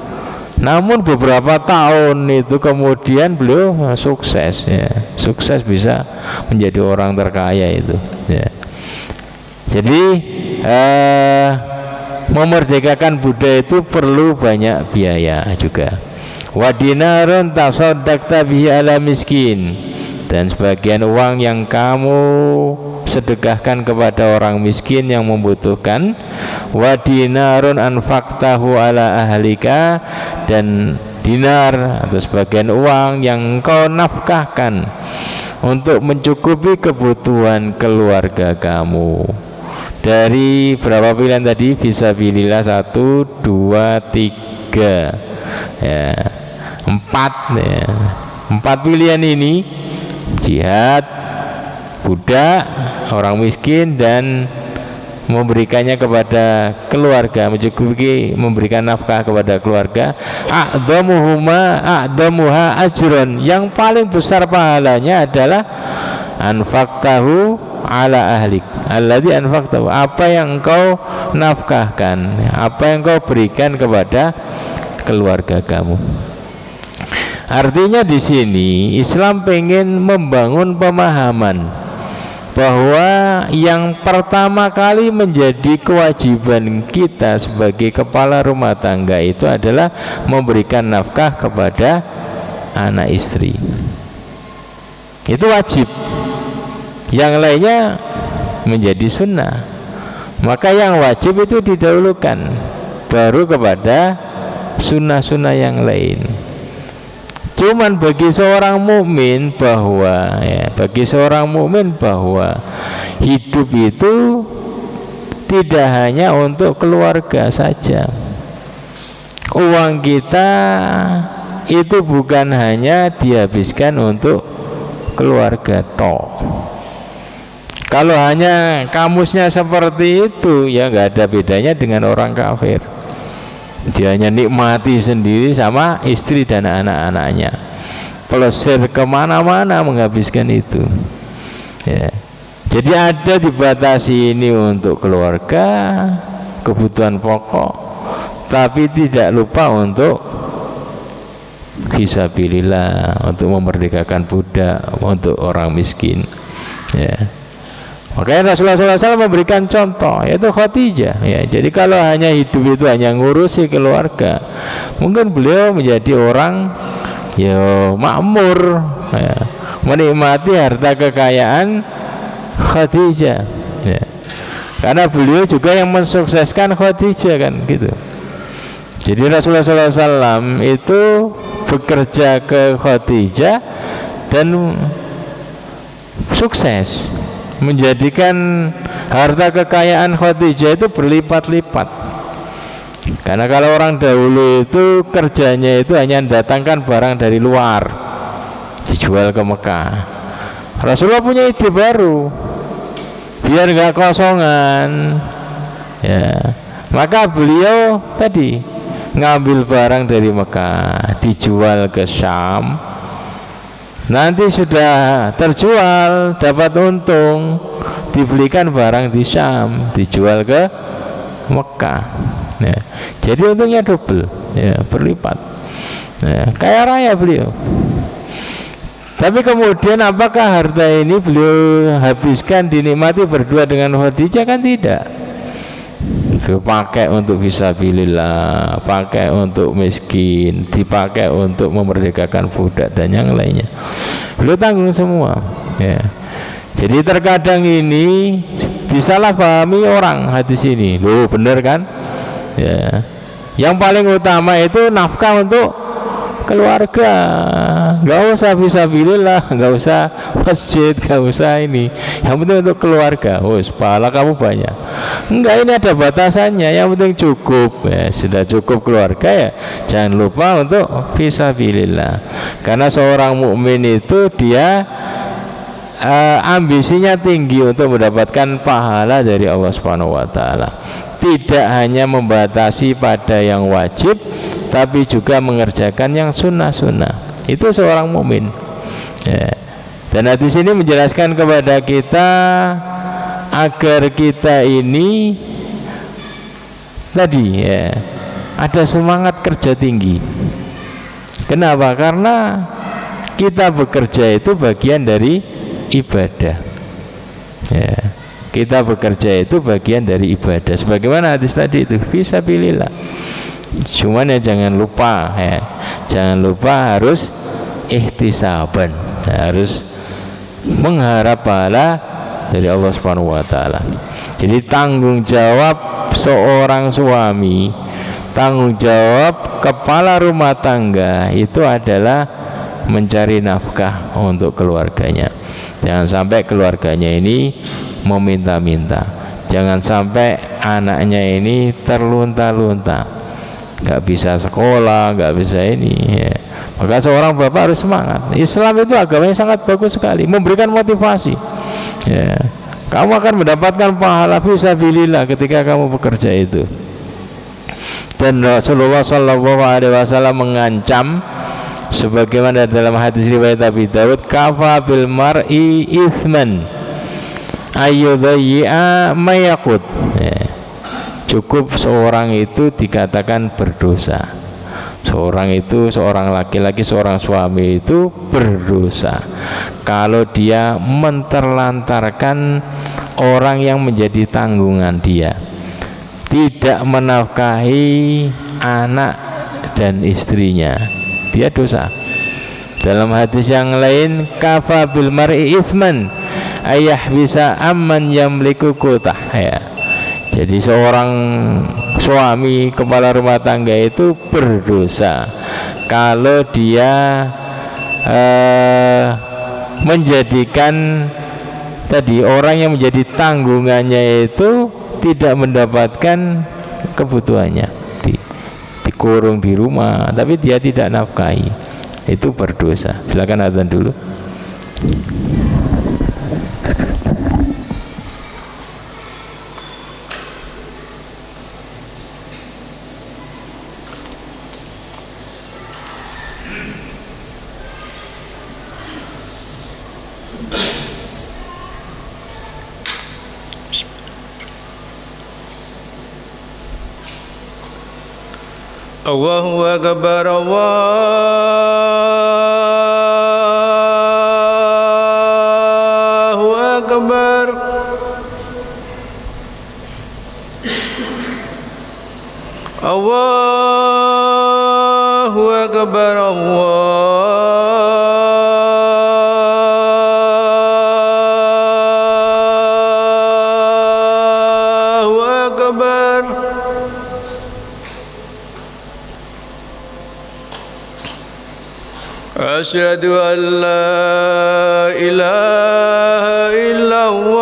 Namun beberapa tahun itu kemudian beliau sukses ya, sukses bisa menjadi orang terkaya itu ya. Jadi memerdekakan Buddha itu perlu banyak biaya juga. Wa dinarun tasaddaqta bihi ala miskin, dan sebagian uang yang kamu sedekahkan kepada orang miskin yang membutuhkan. Wa dinarun anfaqtahu ala ahlika, dan dinar atau sebagian uang yang kau nafkahkan untuk mencukupi kebutuhan keluarga kamu. Dari berapa pilihan tadi? Fisabilillah 1, 2, 3 ya, 4 ya. 4 pilihan ini, jihad, budak, orang miskin, dan memberikannya kepada keluarga, mencukupi, memberikan nafkah kepada keluarga. A'damuha ajron, yang paling besar pahalanya adalah anfaqtahu ala ahlik alladzi anfaqtahu, apa yang engkau nafkahkan, apa yang engkau berikan kepada keluarga kamu. Artinya di sini Islam pengen membangun pemahaman bahwa yang pertama kali menjadi kewajiban kita sebagai kepala rumah tangga itu adalah memberikan nafkah kepada anak istri. Itu wajib. Yang lainnya menjadi sunnah. Maka yang wajib itu didahulukan, baru kepada sunnah-sunnah yang lain. Cuman bagi seorang mukmin bahwa hidup itu tidak hanya untuk keluarga saja. Uang kita itu bukan hanya dihabiskan untuk keluarga toh. Kalau hanya kamusnya seperti itu, ya nggak ada bedanya dengan orang kafir. Dia hanya nikmati sendiri sama istri dan anak-anaknya, pelesir kemana-mana menghabiskan itu ya. Jadi ada dibatasi ini untuk keluarga, kebutuhan pokok, tapi tidak lupa untuk fisabilillah, untuk memerdekakan budak, untuk orang miskin ya. Makanya Rasulullah SAW memberikan contoh, yaitu Khadijah ya. Jadi kalau hanya hidup itu hanya ngurusi keluarga, mungkin beliau menjadi orang ya makmur ya, menikmati harta kekayaan Khadijah ya. Karena beliau juga yang mensukseskan Khadijah kan gitu. Jadi Rasulullah SAW itu bekerja ke Khadijah dan sukses, menjadikan harta kekayaan Khadijah itu berlipat-lipat. Karena kalau orang dahulu itu kerjanya itu hanya mendatangkan barang dari luar, dijual ke Mekah. Rasulullah punya ide baru, biar nggak kosongan ya. Maka beliau tadi ngambil barang dari Mekah dijual ke Syam, nanti sudah terjual dapat untung, dibelikan barang di Syam dijual ke Mekah, ya. Jadi untungnya double, ya, berlipat, ya, kaya raya beliau. Tapi kemudian apakah harta ini beliau habiskan dinikmati berdua dengan Khadijah? Kan tidak. Dipakai untuk fisabilillah, pakai untuk miskin, dipakai untuk memerdekakan budak dan yang lainnya. Beliau tanggung semua, ya. Jadi terkadang ini disalahpahami orang hadis ini. Loh, bener kan? Ya. Yang paling utama itu nafkah untuk keluarga, nggak usah fisabilillah, nggak usah masjid, nggak usah ini. Yang penting untuk keluarga. Pahala kamu banyak. Enggak, ini ada batasannya. Yang penting cukup, ya. Sudah cukup keluarga, ya jangan lupa untuk fisabilillah. Karena seorang mukmin itu dia ambisinya tinggi untuk mendapatkan pahala dari Allah Subhanahu wa taala. Tidak hanya membatasi pada yang wajib, tapi juga mengerjakan yang sunnah-sunnah. Itu seorang mukmin, ya. Dan hadis ini menjelaskan kepada kita agar kita ini tadi, ya, ada semangat kerja tinggi. Kenapa? Karena kita bekerja itu bagian dari ibadah, ya. Kita bekerja itu bagian dari ibadah. Sebagaimana hadis tadi itu, fisabilillah. Cuman ya jangan lupa, ya, jangan lupa harus ihtisaban, harus mengharap pahala dari Allah Subhanahu wa taala. Jadi tanggung jawab seorang suami, tanggung jawab kepala rumah tangga itu adalah mencari nafkah untuk keluarganya. Jangan sampai keluarganya ini meminta-minta, jangan sampai anaknya ini terlunta-lunta, nggak bisa sekolah, nggak bisa ini, ya. Maka seorang bapak harus semangat. Islam itu agamanya sangat bagus sekali, memberikan motivasi, ya. Kamu akan mendapatkan pahala fisabilillah ketika kamu bekerja itu. Dan Rasulullah SAW mengancam, sebagaimana dalam hadis riwayat Abi Dawud, kafa bil mar'i ithman ayyudayya mayaqut, ya. Cukup seorang itu dikatakan berdosa. Seorang itu, seorang laki-laki, seorang suami itu berdosa kalau dia menterlantarkan orang yang menjadi tanggungan dia, tidak menafkahi anak dan istrinya, dia dosa. Dalam hadis yang lain, kafa bil mar'i ithman ayah bisa amman yamliku kutah, ya. Jadi seorang suami kepala rumah tangga itu berdosa kalau dia menjadikan tadi orang yang menjadi tanggungannya itu tidak mendapatkan kebutuhannya, dikurung di rumah tapi dia tidak nafkahi, itu berdosa. Silakan azan dulu. Allahu Akbar, Allahu Akbar. Allahu Akbar, Allahu Akbar. Asyhadu an la ilaha illallah.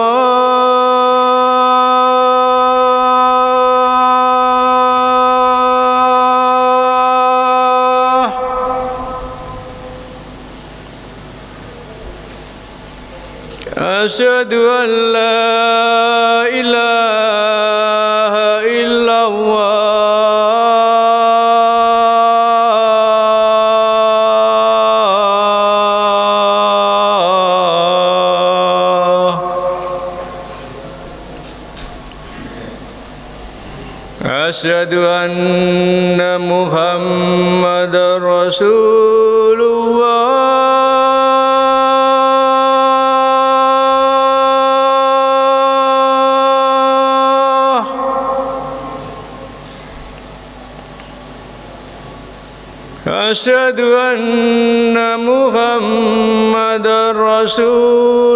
Asyhadu an la ilaha illallah. Asyhadu anna Muhammadar Rasulullah. Asyhadu anna Muhammadar Rasulullah.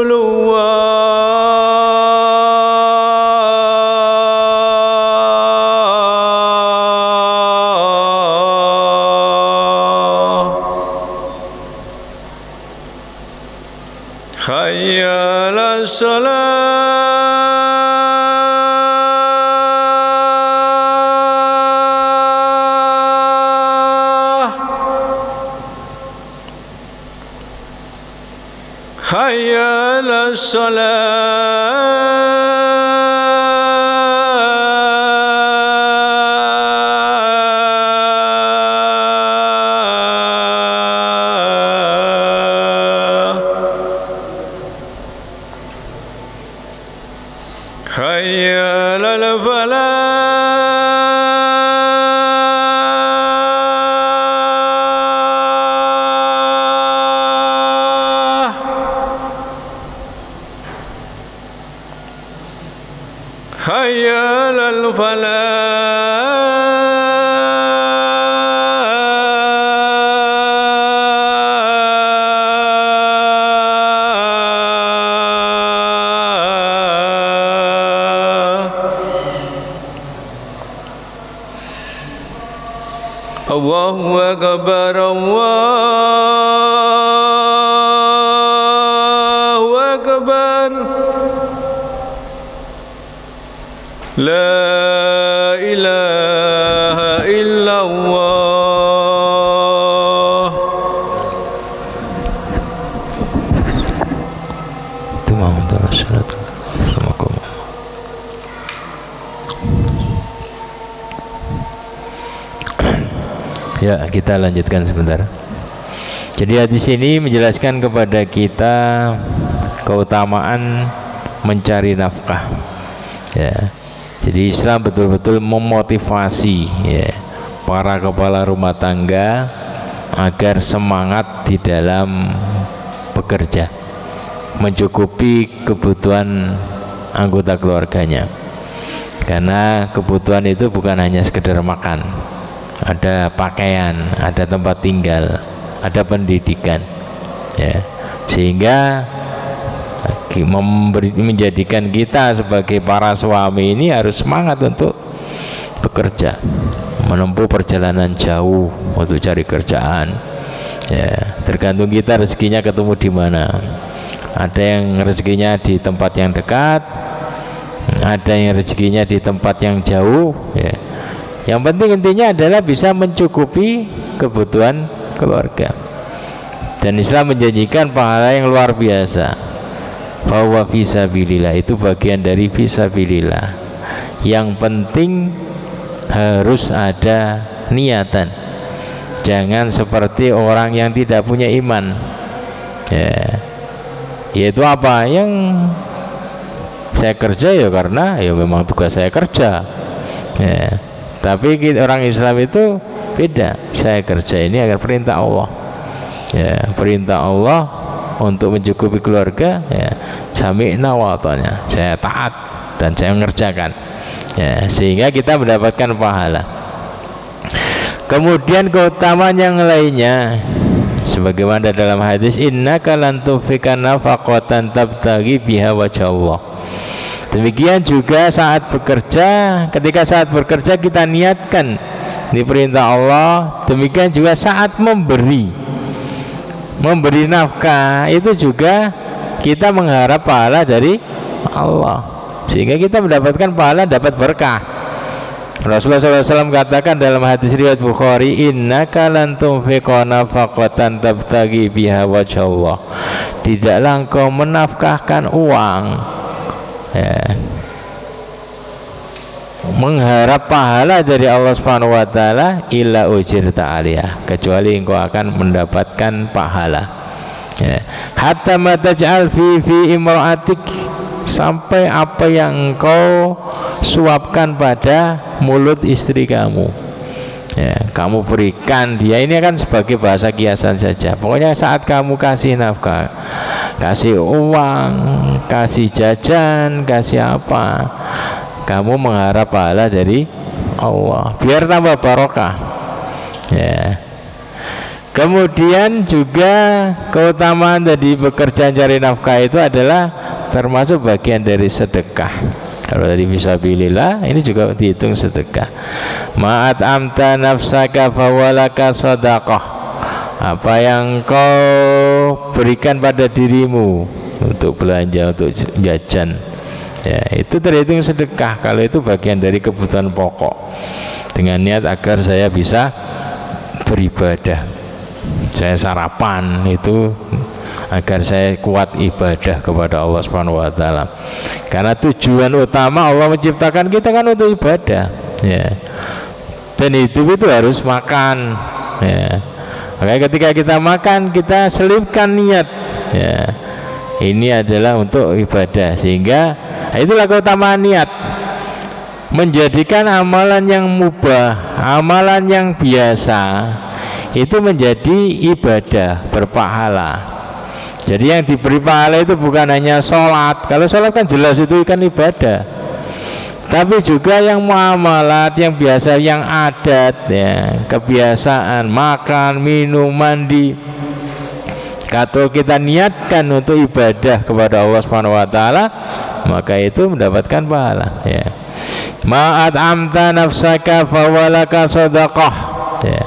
Hayya 'alas shalah. Hayya 'alas salah. Hayya 'alal falah. Hayya 'alal falah. Allahu akbar, Allahu akbar. La ilaha illallah. Itu Muhammad Rasulullah. Ya, kita lanjutkan sebentar. Jadi hadis ini menjelaskan kepada kita keutamaan mencari nafkah. Ya. Jadi Islam betul-betul memotivasi ya, para kepala rumah tangga agar semangat di dalam bekerja, mencukupi kebutuhan anggota keluarganya. Karena kebutuhan itu bukan hanya sekedar makan, ada pakaian, ada tempat tinggal, ada pendidikan ya. Sehingga menjadikan kita sebagai para suami ini harus semangat untuk bekerja, menempuh perjalanan jauh untuk cari kerjaan ya. Tergantung kita rezekinya ketemu di mana. Ada yang rezekinya di tempat yang dekat, ada yang rezekinya di tempat yang jauh ya. Yang penting intinya adalah bisa mencukupi kebutuhan keluarga. Dan Islam menjanjikan pahala yang luar biasa. Bahwa fisabilillah itu bagian dari fisabilillah. Yang penting harus ada niatan. Jangan seperti orang yang tidak punya iman ya. Yaitu apa? Yang saya kerja ya karena ya memang tugas saya kerja ya. Tapi orang Islam itu beda. Saya kerja ini agar perintah Allah ya, perintah Allah untuk mencukupi keluarga ya, sami'na wa ata'na, saya taat dan saya mengerjakan ya, sehingga kita mendapatkan pahala. Kemudian keutamaan yang lainnya sebagaimana dalam hadis, innaka lan tunfika nafaqatan tabtaghi biha wajhallah. Demikian juga saat bekerja, ketika saat bekerja kita niatkan di perintah Allah. Demikian juga saat memberi nafkah itu juga kita mengharap pahala dari Allah, sehingga kita mendapatkan pahala, dapat berkah. Rasulullah SAW katakan dalam hadis riwayat Bukhari, innaka lan tunfiqa nafaqatan tabtaghi biha wajhallah. Tidaklah engkau menafkahkan uang ya, mengharap pahala dari Allah Subhanahu wa taala, illa ujirta 'alaiha, kecuali engkau akan mendapatkan pahala ya. Hatta ma taj'al fi imra'atik sampai apa yang engkau suapkan pada mulut istri kamu. Ya, kamu berikan dia, ini kan sebagai bahasa kiasan saja. Pokoknya saat kamu kasih nafkah, kasih uang, kasih jajan, kasih apa, kamu mengharap pahala dari Allah biar tambah barokah. Ya. Kemudian juga keutamaan tadi bekerja cari nafkah itu adalah termasuk bagian dari sedekah. Kalau tadi fisabilillah, ini juga dihitung sedekah. Ma'at amta nafsaka fawalaka sadaqah. Apa yang kau berikan pada dirimu untuk belanja, untuk jajan, ya, itu terhitung sedekah. Kalau itu bagian dari kebutuhan pokok, dengan niat agar saya bisa beribadah, saya sarapan itu agar saya kuat ibadah kepada Allah Subhanahu wa taala. Karena tujuan utama Allah menciptakan kita kan untuk ibadah, ya. Dan hidup itu harus makan, ya. Makanya ketika kita makan, kita selipkan niat, ya. Ini adalah untuk ibadah, sehingga itulah keutamaan niat. Menjadikan amalan yang mubah, amalan yang biasa itu menjadi ibadah berpahala. Jadi yang diberi pahala itu bukan hanya sholat. Kalau sholat kan jelas itu kan ibadah, tapi juga yang muamalat, yang biasa, yang adat, ya, kebiasaan makan, minum, mandi. Kalau kita niatkan untuk ibadah kepada Allah Subhanahu wa taala, maka itu mendapatkan pahala, ya. Ma'at amta nafsaka fawalaka sadaqah, ya.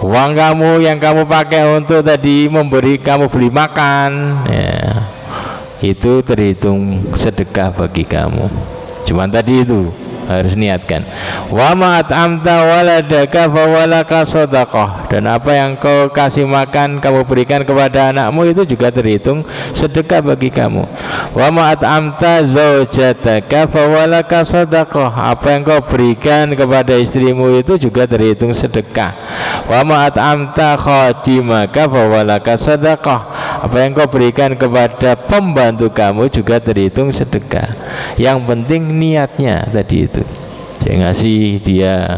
Uang kamu yang kamu pakai untuk tadi memberi, kamu beli makan, ya, itu terhitung sedekah bagi kamu. Cuman tadi itu harus niatkan. Wa ma at'amta waladaka fawalaka sadaqah. Dan apa yang kau kasih makan, kamu berikan kepada anakmu, itu juga terhitung sedekah bagi kamu. Wa ma at'amta zaujataka fawalaka sadaqah. Apa yang kau berikan kepada istrimu itu juga terhitung sedekah. Wa ma at'amta khadimaka fawalaka sadaqah. Apa yang kau berikan kepada pembantu kamu juga terhitung sedekah. Yang penting niatnya tadi itu. Jangan ngasih dia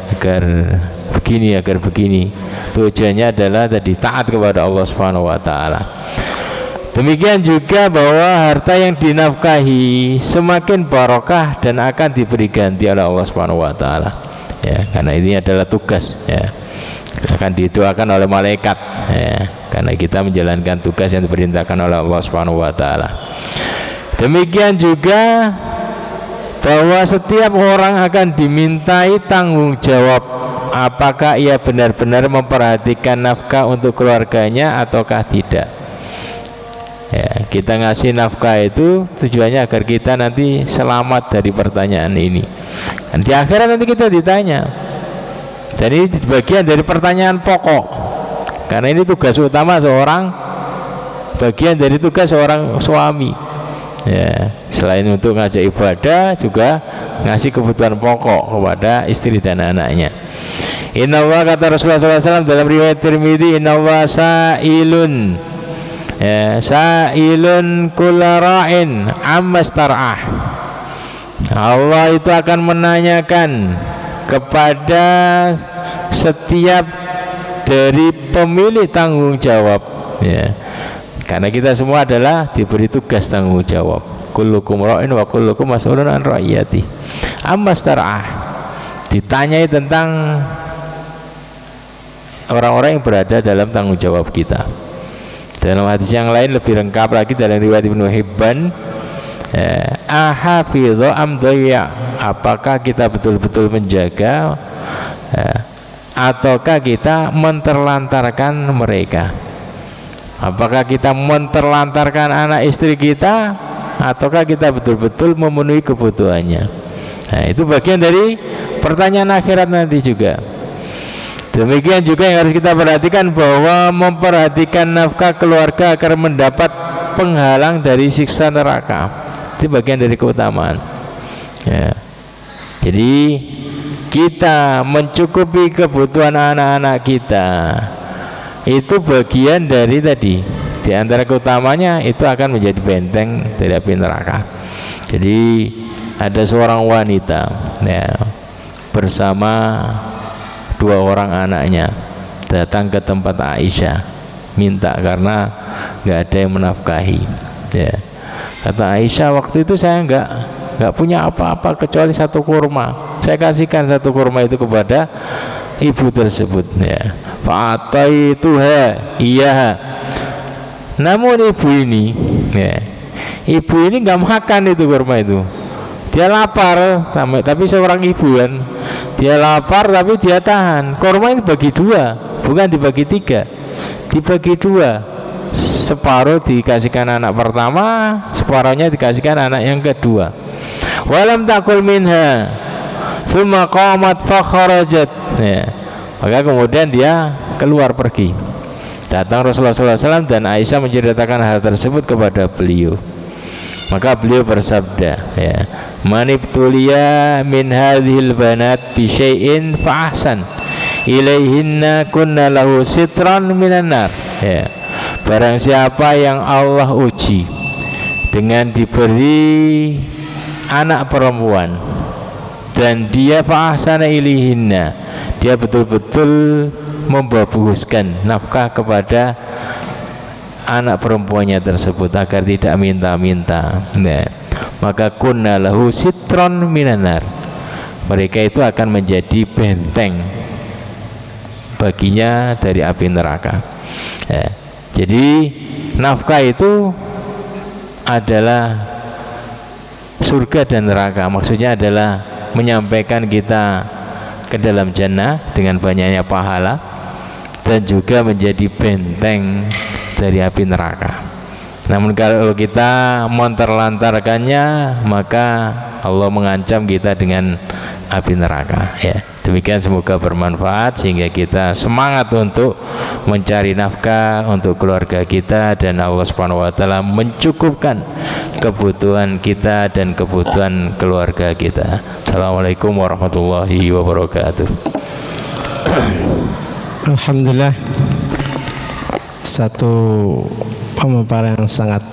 agar begini. Tujuannya adalah tadi taat kepada Allah Subhanahu wa taala. Demikian juga bahwa harta yang dinafkahi semakin barokah dan akan diberi ganti oleh Allah Subhanahu wa taala. Ya, karena ini adalah tugas, ya. Akan didoakan oleh malaikat, ya, karena kita menjalankan tugas yang diperintahkan oleh Allah Subhanahu wa taala. Demikian juga bahwa setiap orang akan dimintai tanggung jawab apakah ia benar-benar memperhatikan nafkah untuk keluarganya ataukah tidak. Ya, kita ngasih nafkah itu tujuannya agar kita nanti selamat dari pertanyaan ini. Dan di akhirat nanti kita ditanya. Dan ini bagian dari pertanyaan pokok. Karena ini tugas utama seorang, bagian dari tugas seorang suami. Ya, selain untuk ngajak ibadah, juga ngasih kebutuhan pokok kepada istri dan anaknya. Innallaha, kata Rasulullah SAW dalam riwayat Tirmidzi, innallaha sa'ilun, ya, sa'ilun kulla ra'in amma star'ah. Allah itu akan menanyakan kepada setiap dari pemilik tanggung jawab, ya. Karena kita semua adalah diberi tugas tanggung jawab. Kullukum ra'in wa kullukum mas'ulun an ra'iyati. Amma star'ah, ditanyai tentang orang-orang yang berada dalam tanggung jawab kita. Dalam hadis yang lain lebih lengkap lagi dalam riwayat Ibnu Hibban, ahafidhu am dhayya, apakah kita betul-betul menjaga, ataukah kita menterlantarkan mereka? Apakah kita menterlantarkan anak istri kita, ataukah kita betul-betul memenuhi kebutuhannya? Nah, itu bagian dari pertanyaan akhirat nanti juga. Demikian juga yang harus kita perhatikan, bahwa memperhatikan nafkah keluarga agar mendapat penghalang dari siksa neraka. Itu bagian dari keutamaan, ya. Jadi kita mencukupi kebutuhan anak-anak kita, itu bagian dari tadi Di antara keutamanya itu akan menjadi benteng dari api neraka. Jadi ada seorang wanita ya, bersama 2 orang anaknya datang ke tempat Aisyah minta karena nggak ada yang menafkahi ya. Kata Aisyah, waktu itu saya nggak punya apa-apa kecuali 1 kurma. Saya kasihkan 1 kurma itu kepada ibu tersebut ya. Fa'ataituha iya. Namun ibu ini ya, ibu ini nggak makan itu kurma itu. Dia lapar, tapi seorang ibu kan, dia lapar tapi dia tahan. Kurma ini bagi 2, bukan dibagi 3, dibagi 2. Separuh dikasihkan anak pertama, separuhnya dikasihkan anak yang kedua. Walam takul minha, thumma qamat fa kharajat. Ya. Maka kemudian dia keluar pergi. Datang Rasulullah SAW dan Aisyah menceritakan hal tersebut kepada beliau. Maka beliau bersabda ya, manibtuliya min hadhil banat bi syai'in fa ahsan ilaihinna kunna lahu sitran minan nar ya. Barang siapa yang Allah uji dengan diberi anak perempuan dan dia fa ahsana ilaihinna, dia betul-betul membaguskan nafkah kepada anak perempuannya tersebut agar tidak minta-minta nah, maka kunna lahu sitron minanar, mereka itu akan menjadi benteng baginya dari api neraka ya. Jadi nafkah itu adalah surga dan neraka, maksudnya adalah menyampaikan kita ke dalam jannah dengan banyaknya pahala dan juga menjadi benteng dari api neraka. Namun kalau kita menterlantarkannya, maka Allah mengancam kita dengan api neraka ya. Demikian, semoga bermanfaat sehingga kita semangat untuk mencari nafkah untuk keluarga kita dan Allah Subhanahu wa taala mencukupkan kebutuhan kita dan kebutuhan keluarga kita. Assalamualaikum warahmatullahi wabarakatuh. Alhamdulillah, satu pemaparan yang sangat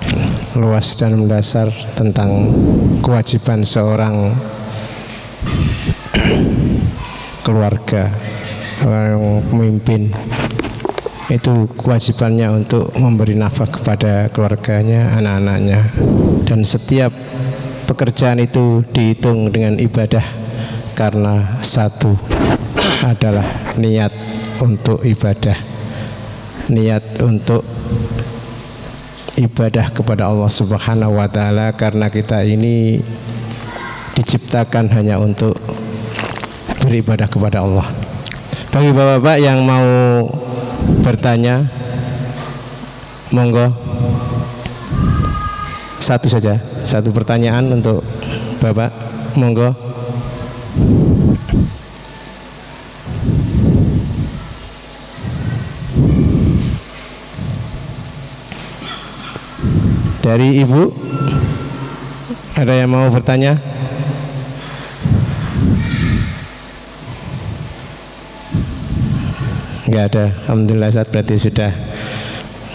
luas dan mendasar tentang kewajiban seorang keluarga, orang pemimpin. Itu kewajibannya untuk memberi nafkah kepada keluarganya, anak-anaknya, dan setiap pekerjaan itu dihitung dengan ibadah karena satu adalah niat untuk ibadah, niat untuk ibadah kepada Allah Subhanahu wa taala, karena kita ini diciptakan hanya untuk beribadah kepada Allah. Bagi bapak-bapak yang mau bertanya, monggo, satu saja, satu pertanyaan untuk bapak, monggo. Dari ibu, ada yang mau bertanya? Enggak ada. Alhamdulillah, Ustaz, berarti sudah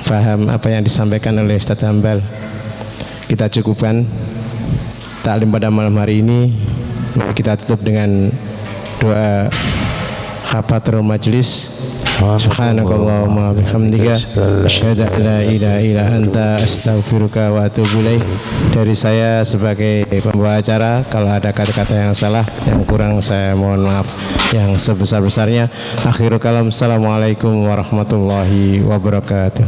paham apa yang disampaikan oleh Ustaz Hambal. Kita cukupkan taklim pada malam hari ini. Kita tutup dengan doa khafatul majlis. Subhanakallahumma bihamdika asyhadu an la ilaha illa anta astaghfiruka wa atubu ilaik. Dari saya sebagai pembawa acara, kalau ada kata-kata yang salah, yang kurang, saya mohon maaf yang sebesar-besarnya. Akhirul kalam, assalamualaikum warahmatullahi wabarakatuh.